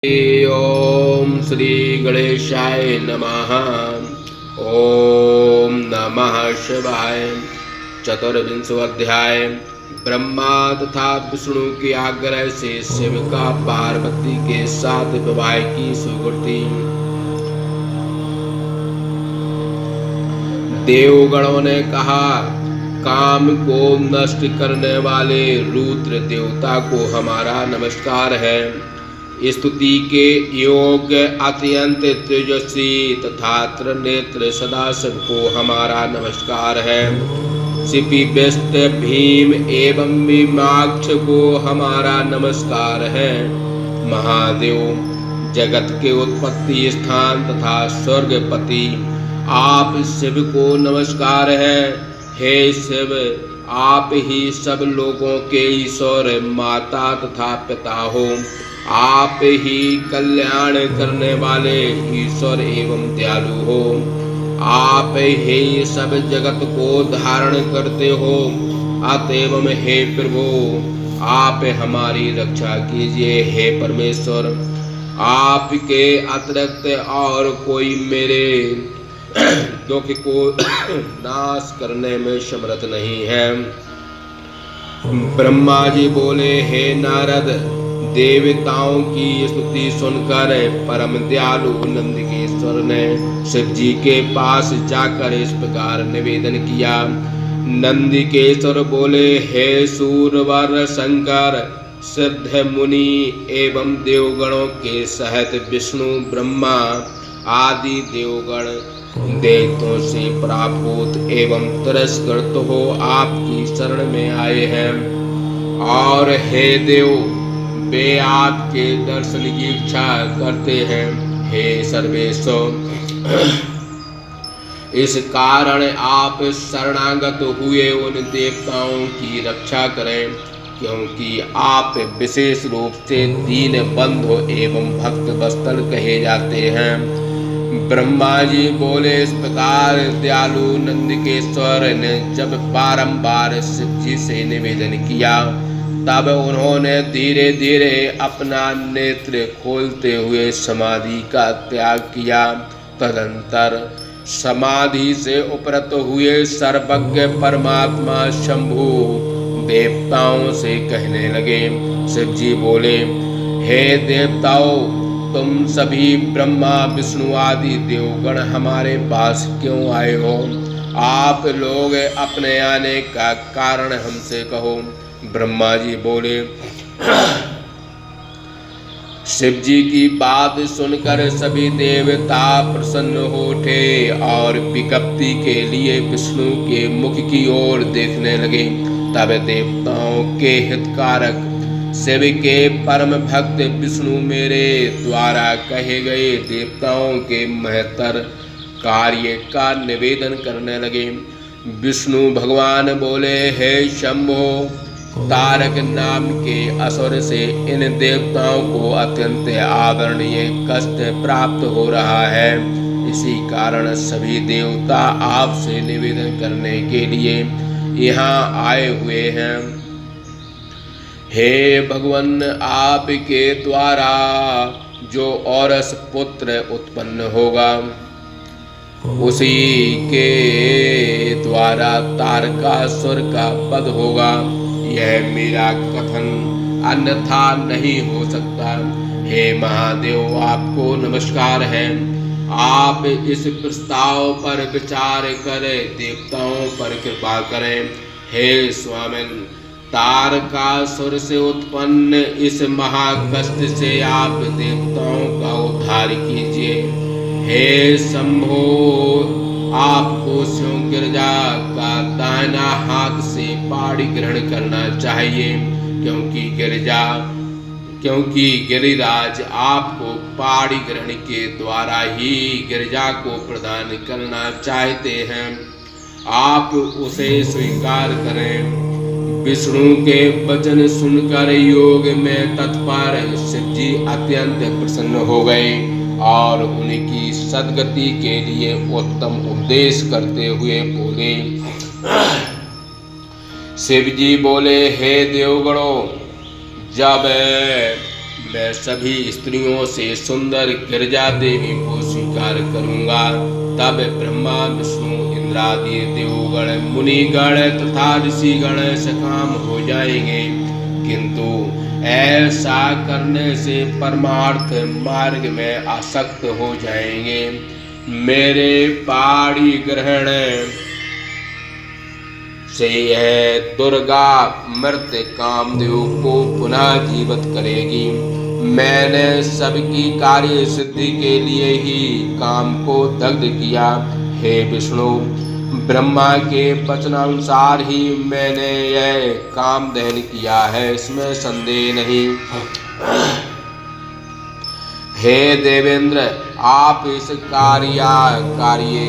ओम श्री गणेशाय नमः। ओम नमः शिवाय। चतुर्विंशो अध्याय। ब्रह्मा तथा विष्णु के आग्रह से शिव का पार्वती के साथ विवाह की स्वीकृति। देवगणों ने कहा, काम को नष्ट करने वाले रुद्र देवता को हमारा नमस्कार है। स्तुति के योग्य अत्यंत तेजस्वी तथा त्रिनेत्र सदाशिव को हमारा नमस्कार है। शिपी व्यस्त भीम एवं मीमाक्ष को हमारा नमस्कार है। महादेव जगत के उत्पत्ति स्थान तथा स्वर्गपति आप शिव को नमस्कार है। हे शिव, आप ही सब लोगों के ईश्वर माता तथा पिता हो। आप ही कल्याण करने वाले ईश्वर एवं दयालु हो। आप ही सब जगत को धारण करते हो। अतएव हे प्रभु, आप हमारी रक्षा कीजिए। हे परमेश्वर, आपके अतिरिक्त और कोई मेरे दुख को नाश करने में समर्थ नहीं है। ब्रह्मा जी बोले, हे नारद, देवताओं की स्तुति सुनकर परम दयालु नंदिकेश्वर ने शिव जी के पास जाकर इस प्रकार निवेदन किया। नंदिकेश्वर बोले, हे सूरवर शंकर, सिद्ध मुनि एवं देवगणों के सहित विष्णु ब्रह्मा आदि देवगण दैत्यों से पराभूत एवं तिरस्कृत हो आपकी शरण में आए हैं। और हे देव, वे आपके दर्शन की इच्छा करते हैं। हे सर्वेश्वर, इस कारण आप शरणागत हुए उन देवताओं की रक्षा करें, क्योंकि आप विशेष रूप से दीन बंधु एवं भक्त वत्सल कहे जाते हैं। ब्रह्मा जी बोले, इस प्रकार दयालु नंदिकेश्वर ने जब बारंबार शिव जी से निवेदन किया, तब उन्होंने धीरे धीरे अपना नेत्र खोलते हुए समाधि का त्याग किया। तदंतर समाधि से उपरत हुए सर्वज्ञ परमात्मा शंभु देवताओं से कहने लगे। शिव जी बोले, हे देवताओं, तुम सभी ब्रह्मा विष्णु आदि देवगण हमारे पास क्यों आए हो? आप लोग अपने आने का कारण हमसे कहो। ब्रह्मा जी बोले, शिव जी की बात सुनकर सभी देवता प्रसन्न हो उठे और विज्ञप्ति के लिए विष्णु के मुख की ओर देखने लगे। तब देवताओं के हितकारक शिव के परम भक्त विष्णु मेरे द्वारा कहे गए देवताओं के महत्तर कार्य का निवेदन करने लगे। विष्णु भगवान बोले, हे शंभो, तारक नाम के असुर से इन देवताओं को अत्यंत आवरणीय कष्ट प्राप्त हो रहा है। इसी कारण सभी देवता आपसे निवेदन करने के लिए यहाँ आए हुए हैं। हे भगवान, आपके द्वारा जो औरस पुत्र उत्पन्न होगा, उसी के द्वारा तारकासुर का वध होगा। यह मेरा कथन अन्यथा नहीं हो सकता। हे महादेव, आपको नमस्कार है। आप इस प्रस्ताव पर विचार कर देवताओं पर कृपा करें। हे स्वामिन, तारकासुर से उत्पन्न इस महाकष्ट से आप देवताओं का उद्धार कीजिए। हे शंभो, आपको स्वयं गिरिजा का दाहिना हाथ से पाड़ी ग्रहण करना चाहिए, क्योंकि गिरिराज आपको पाड़ी ग्रहण के द्वारा ही गिरिजा को प्रदान करना चाहते हैं। आप उसे स्वीकार करें। विष्णु के वचन सुनकर योग में तत्पर शिव जी अत्यंत प्रसन्न हो गए और उनकी सद्गति के लिए उत्तम उपदेश करते हुए बोले। शिव जी बोले, हे देवगणों, जब मैं सभी स्त्रियों से सुंदर गिरिजा देवी को स्वीकार करूंगा। तब ब्रह्मा विष्णु इंद्रादि देवगण मुनिगण तथा ऋषिगण सकाम हो जाएंगे, किंतु ऐसा करने से परमार्थ मार्ग में आसक्त हो जाएंगे। मेरे पाणी ग्रहण से यह दुर्गा मृत कामदेव को पुनः जीवित करेगी। मैंने सबकी कार्य सिद्धि के लिए ही काम को दग्ध किया। हे विष्णु, ब्रह्मा के वचनानुसार ही मैंने यह काम दहन किया है, इसमें संदेह नहीं। हे देवेंद्र, आप इस कार्य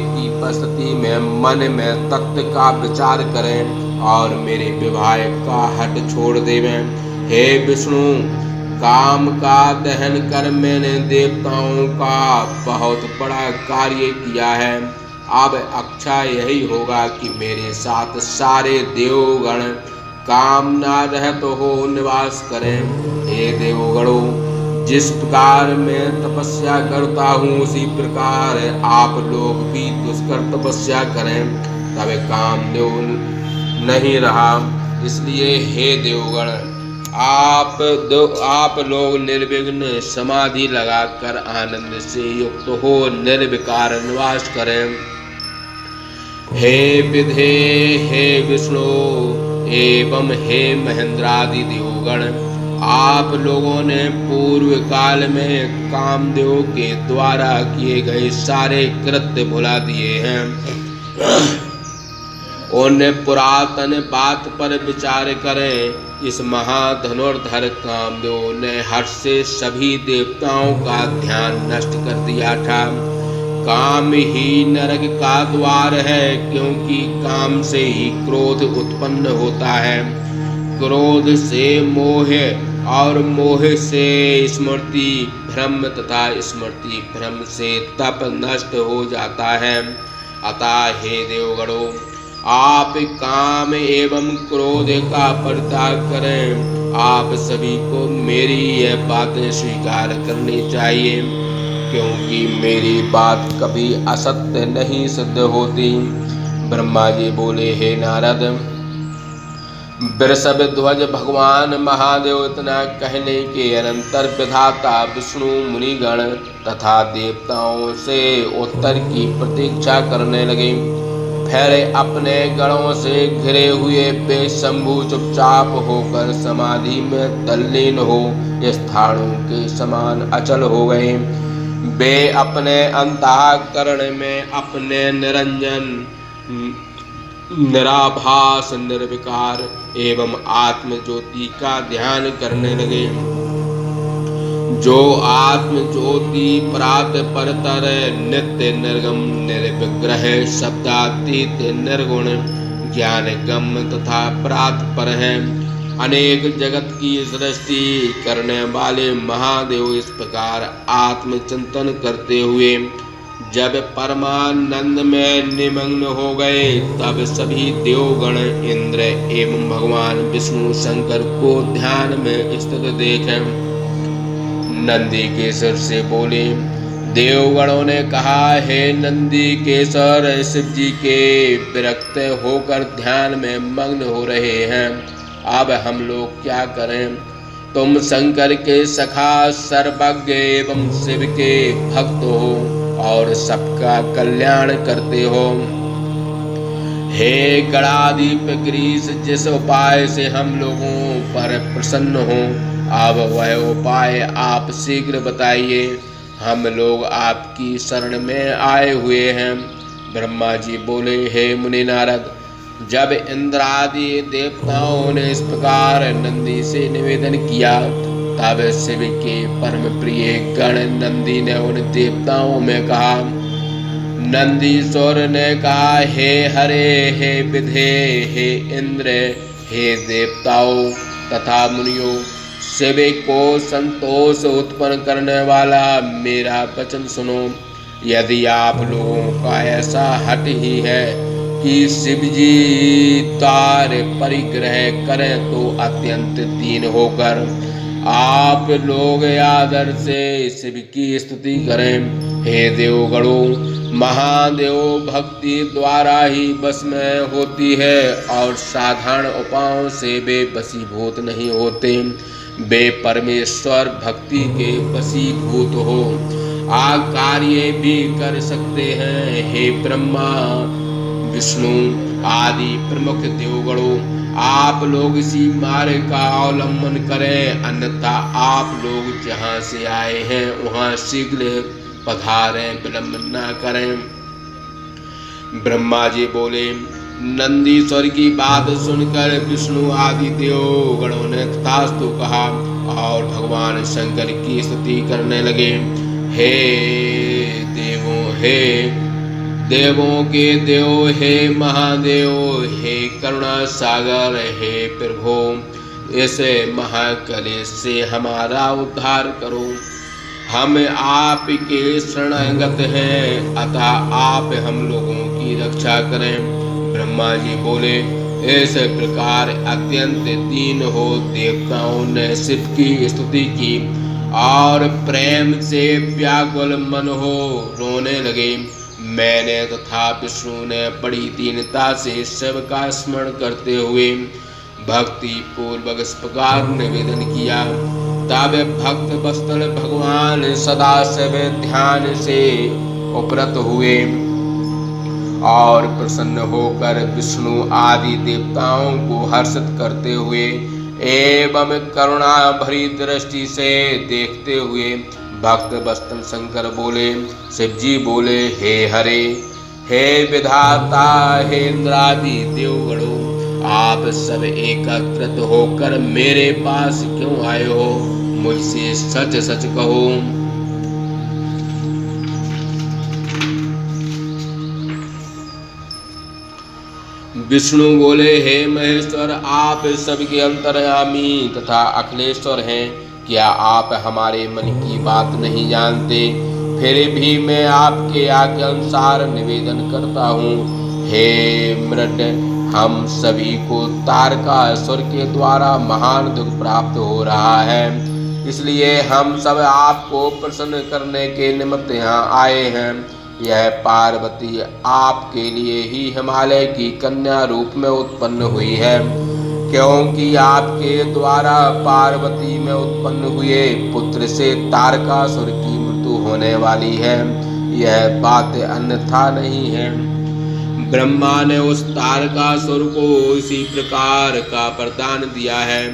की उपस्थिति में मन में तत्व का विचार करें और मेरे विवाह का हट छोड़ देवें। हे विष्णु, काम का दहन कर मैंने देवताओं का बहुत बड़ा कार्य किया है। अब अच्छा यही होगा कि मेरे साथ सारे देवगण कामना रहित हो निवास करें। हे देवगणों, जिस प्रकार मैं तपस्या करता हूँ उसी प्रकार आप लोग भी दुष्कर तपस्या करें, तब कामदेव नहीं रहा। इसलिए हे देवगण, आप लोग निर्विघ्न समाधि लगाकर आनंद से युक्त हो निर्विकार निवास करें। हे विधे, हे विष्णु एवं हे महेंद्रादि देवगण, आप लोगों ने पूर्व काल में कामदेव के द्वारा किए गए सारे कृत्य भुला दिए हैं। उन पुरातन बात पर विचार करें। इस महाधनुर्धर कामदेव ने हर्ष से सभी देवताओं का ध्यान नष्ट कर दिया था। काम ही नरक का द्वार है, क्योंकि काम से ही क्रोध उत्पन्न होता है। क्रोध से मोह और मोह से स्मृति भ्रम तथा स्मृति भ्रम से तप नष्ट हो जाता है। अतः हे देवगणों, आप काम एवं क्रोध का परित्याग करें। आप सभी को मेरी यह बातें स्वीकार करनी चाहिए, क्योंकि मेरी बात कभी असत्य नहीं सिद्ध होती। ब्रह्मा जी बोले, हे नारद, वृषभ ध्वज भगवान महादेव इतना कहने के अनंतर विधाता विष्णु मुनिगण तथा देवताओं से उत्तर की प्रतीक्षा करने लगे। फिर अपने गणों से घिरे हुए वे शंभु चुपचाप होकर समाधि में तल्लीन हो स्थानों के समान अचल हो गए। वे अपने अंतःकरण में अपने निरंजन निराभास निर्विकार एवं आत्म ज्योति का ध्यान करने लगे। जो आत्म ज्योति प्रात परतर नित्य निर्गम निर्विग्रह शब्दातीत निर्गुण ज्ञान गम तथा प्रात पर है, अनेक जगत की सृष्टि करने वाले महादेव इस प्रकार आत्मचिंतन करते हुए जब परमानंद में निमग्न हो गए, तब सभी देवगण इंद्र एवं भगवान विष्णु शंकर को ध्यान में स्थित देखें नंदी केसर से बोले। देवगणों ने कहा, हे नंदी केसर, शिव जी के विरक्त होकर ध्यान में मग्न हो रहे हैं, अब हम लोग क्या करें? तुम शंकर के सखा सर्वज्ञ एवं शिव के भक्त हो और सबका कल्याण करते हो। हे गणाधीप गिरीश, जिस उपाय से हम लोगों पर प्रसन्न हो, अब वह उपाय आप शीघ्र बताइए। हम लोग आपकी शरण में आए हुए हैं। ब्रह्मा जी बोले, हे मुनि नारद, जब इंद्रादि देवताओं ने इस प्रकार नंदी से निवेदन किया, तब शिव के परम प्रिय गण नंदी ने उन देवताओं में कहा। नंदीश्वर ने कहा, हे हरे, हे विधे, हे इंद्र, हे देवताओं तथा मुनियों, शिव को संतोष उत्पन्न करने वाला मेरा वचन सुनो। यदि आप लोगों का ऐसा हट ही है कि शिव जी तार परिग्रह करें, तो अत्यंत दीन होकर आप लोग आदर से शिव की स्तुति करें। हे देवगणों, महादेव भक्ति द्वारा ही बस में होती है और साधारण उपायों से वे वशीभूत नहीं होते। वे परमेश्वर भक्ति के वशीभूत हो कार्य भी कर सकते हैं। हे ब्रह्मा विष्णु आदि प्रमुख देवगणों, आप लोग इसी मार्ग का अवलंबन करें, अन्यथा आप लोग जहाँ से आए हैं वहाँ शीघ्र पधारें, विलंब न करें। ब्रह्मा जी बोले। नंदीश्वर की बात सुनकर विष्णु आदि देवगणों ने तथास्तु कहा और भगवान शंकर की स्तुति करने लगे। हे देवों के देव, हे महादेव, हे करुणा सागर, हे प्रभु, इस महाकलेश से हमारा उद्धार करो। हम आपके शरणागत हैं, अतः आप हम लोगों की रक्षा करें। ब्रह्मा जी बोले। इस प्रकार अत्यंत दीन हो देवताओं ने शिव की स्तुति की और प्रेम से व्याकुल मन हो रोने लगे। मैंने तथा विष्णु ने बड़ी दीनता से शिव का स्मरण करते हुए भक्ति पूर्वक इस प्रकार निवेदन किया। तब भक्त वत्सल भगवान सदा शिव ध्यान से उपरत हुए और प्रसन्न होकर विष्णु आदि देवताओं को हर्षित करते हुए एवं करुणा भरी दृष्टि से देखते हुए भक्त वत्सल शंकर बोले। शिव जी बोले। हे हरे, हे विधाता, हे इंद्रादि देवगणों, आप सब एकत्रित होकर मेरे पास क्यों आए हो? मुझसे सच सच कहो। विष्णु बोले। हे महेश्वर, आप सबके अंतर्यामी तथा अखिलेश्वर हैं। क्या आप हमारे मन की बात नहीं जानते? फिर भी मैं आपके आज्ञा अनुसार निवेदन करता हूँ। हे मृड, हम सभी को तारकासुर के द्वारा महान दुख प्राप्त हो रहा है, इसलिए हम सब आपको प्रसन्न करने के निमित्त यहाँ आए हैं। यह पार्वती आपके लिए ही हिमालय की कन्या रूप में उत्पन्न हुई है, क्योंकि आपके द्वारा पार्वती में उत्पन्न हुए पुत्र से तारकासुर की मृत्यु होने वाली है। यह बात अन्यथा नहीं है। ब्रह्मा ने उस तारकासुर को इसी प्रकार का वरदान दिया है।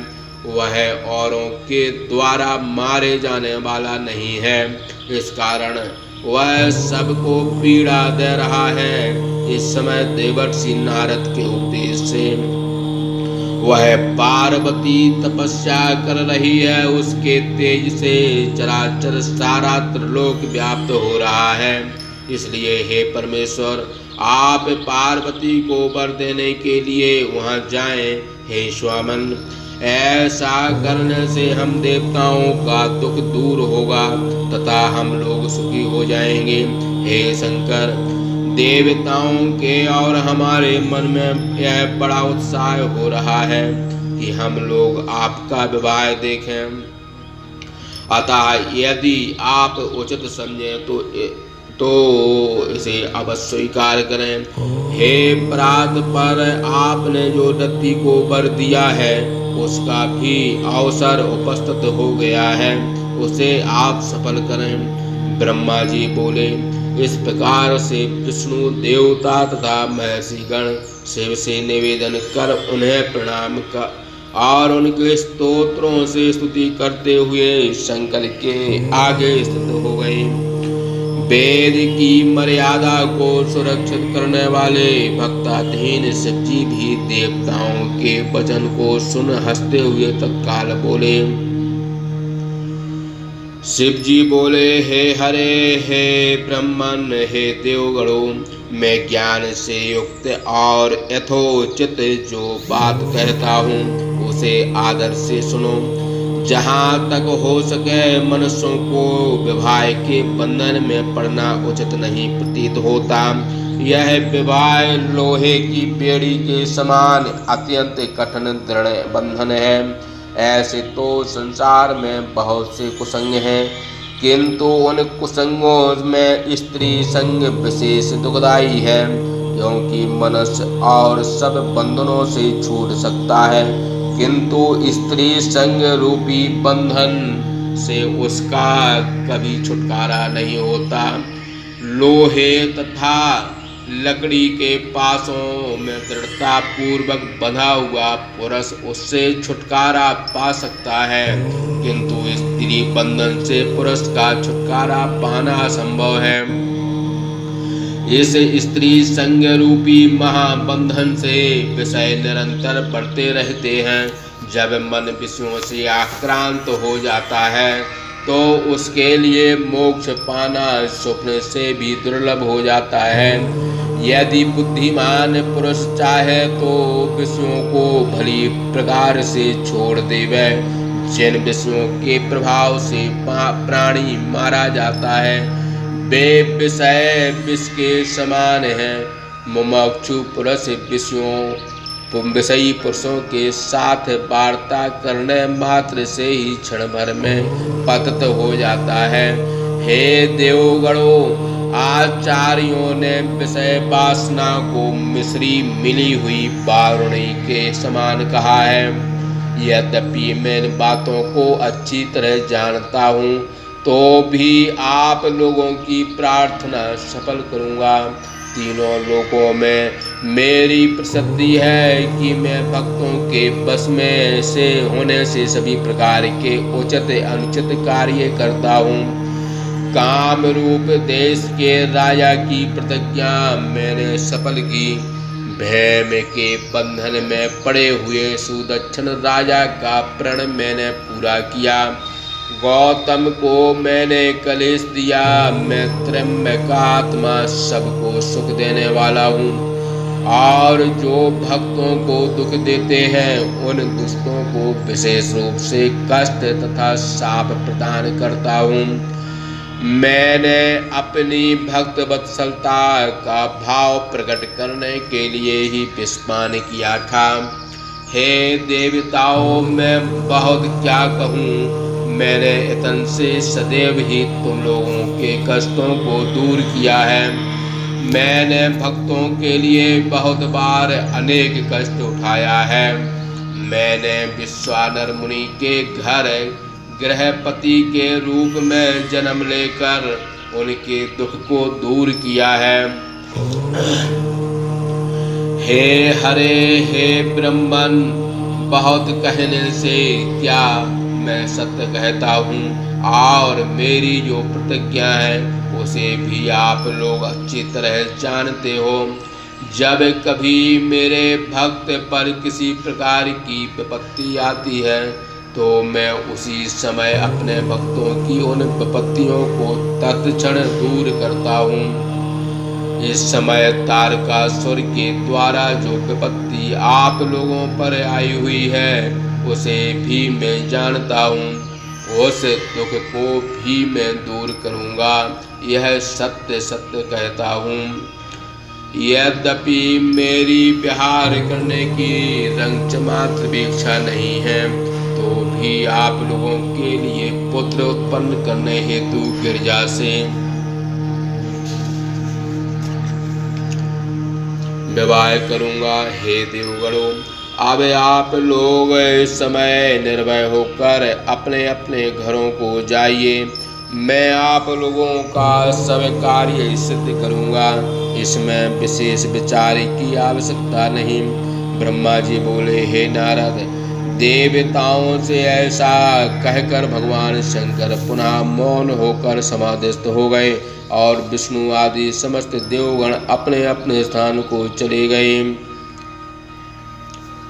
वह औरों के द्वारा मारे जाने वाला नहीं है, इस कारण वह सबको पीड़ा दे रहा है। इस समय देवर्षि नारद के उपदेश से वह पार्वती तपस्या कर रही है। उसके तेज से चराचर सारा त्रिलोक व्याप्त हो रहा है। इसलिए हे परमेश्वर, आप पार्वती को वर देने के लिए वहां जाएं। हे स्वामन, ऐसा करने से हम देवताओं का दुख दूर होगा तथा हम लोग सुखी हो जाएंगे। हे शंकर, देवताओं के और हमारे मन में यह बड़ा उत्साह हो रहा है कि हम लोग आपका विवाह देखें। अतः यदि आप उचित समझें तो इसे अवश्य स्वीकार करें। हे प्रात पर आपने जो दत्ती को वर दिया है उसका भी अवसर उपस्थित हो गया है, उसे आप सफल करें। ब्रह्मा जी बोले। इस प्रकार से विष्णु देवता तथा महर्षिगण शिव से निवेदन कर उन्हें प्रणाम कर और उनके स्तोत्रों से स्तुति करते हुए शंकर के आगे स्थित हो गए। वेद की मर्यादा को सुरक्षित करने वाले भक्ताधीन शिव जी भी देवताओं के वचन को सुन हंसते हुए तत्काल बोले। शिव जी बोले। हे हरे, हे ब्रह्मन, हे देवगणों, मैं ज्ञान से युक्त और यथोचित जो बात कहता हूँ उसे आदर से सुनो। जहाँ तक हो सके मनुष्यों को विवाह के बंधन में पड़ना उचित नहीं प्रतीत होता। यह विवाह लोहे की बेड़ी के समान अत्यंत कठिन दृढ़ बंधन है। ऐसे तो संसार में बहुत से कुसंग हैं, किंतु उन कुसंगों में स्त्री संग विशेष दुखदायी है, क्योंकि मनुष्य और सब बंधनों से छूट सकता है, किंतु स्त्री संग रूपी बंधन से उसका कभी छुटकारा नहीं होता। लोहे तथा लकड़ी के पासों में दृढ़ता पूर्वक बंधा हुआ पुरुष उससे छुटकारा पा सकता है, किंतु स्त्री बंधन से पुरुष का छुटकारा पाना असंभव है। इस स्त्री संग रूपी महाबंधन से विषय निरंतर बढ़ते रहते हैं। जब मन विषयों से आक्रांत हो जाता है तो उसके लिए मोक्ष पाना स्वप्न से भी दुर्लभ हो जाता है। यदि बुद्धिमान पुरुष चाहे तो विषयों को भली प्रकार से छोड़ देवे। जिन विषयों के प्रभाव से प्राणी मारा जाता है वे विषय विष के समान हैं। मुमुक्षु पुरुष विषयी पुरुषों के साथ वार्ता करने मात्र से ही क्षण भर में पतित हो जाता है। हे देवगणों, आचार्यों ने विषय वासना को मिश्री मिली हुई बारुणी के समान कहा है। यद्यपि मैं इन बातों को अच्छी तरह जानता हूँ तो भी आप लोगों की प्रार्थना सफल करूँगा। तीनों लोकों में मेरी प्रसिद्धि है कि मैं भक्तों के बस में से होने से सभी प्रकार के उचित अनुचित कार्य करता हूँ। काम रूप देश के राजा की प्रतिज्ञा मैंने सफल की। भैम के बंधन में पड़े हुए सुदक्षिण राजा का प्रण मैंने पूरा किया। गौतम को मैंने कलेश दिया। मैं त्र्यंबकात्मा सबको सुख देने वाला हूँ और जो भक्तों को दुख देते हैं उन दुष्टों को विशेष रूप से कष्ट तथा शाप प्रदान करता हूँ। मैंने अपनी भक्त वत्सलता का भाव प्रकट करने के लिए ही विस्मान किया था। हे देवताओं, मैं बहुत क्या कहूँ। मैंने इतन से सदैव ही तुम लोगों के कष्टों को दूर किया है। मैंने भक्तों के लिए बहुत बार अनेक कष्ट उठाया है। मैंने विश्वानर मुनि के घर गृहपति के रूप में जन्म लेकर उनके दुख को दूर किया है। हे हरे, हे ब्रह्मन, बहुत कहने से क्या मैं सत्य कहता हूँ और मेरी जो प्रतिज्ञा है उसे भी आप लोग अच्छी तरह जानते हो। जब कभी मेरे भक्त पर किसी प्रकार की विपत्ति आती है तो मैं उसी समय अपने भक्तों की उन विपत्तियों को तत्क्षण दूर करता हूँ। इस समय तारकासुर के द्वारा जो विपत्ति आप लोगों पर आई हुई है उसे भी मैं जानता हूँ। उस दुख को भी मैं दूर करूँगा, यह सत्य सत्य कहता हूँ। यद्यपि मेरी विहार करने की रंच मात्र भी इच्छा नहीं है तो भी आप लोगों के लिए पुत्र उत्पन्न करने हेतु गिरजा से विवाह करूँगा। हे देवगणों, अब आप लोग इस समय निर्भय होकर अपने अपने घरों को जाइए। मैं आप लोगों का सब कार्य सिद्ध करूँगा, इसमें विशेष विचार की आवश्यकता नहीं। ब्रह्मा जी बोले, हे नारद, देवताओं से ऐसा कहकर भगवान शंकर पुनः मौन होकर समाधिस्थ हो गए और विष्णु आदि समस्त देवगण अपने अपने स्थान को चले गए।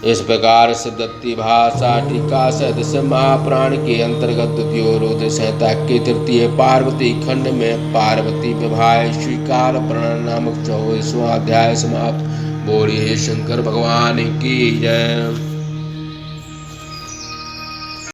इस प्रकार सिद्धति भाषा टीका सदस्य महापुराण के अंतर्गत द्वितीयोरुद्र संहिता के तृतीय पार्वती खंड में पार्वती विवाह स्वीकार प्रणन नामक 24वां अध्याय समाप्त। बोलिए शंकर भगवान की जय।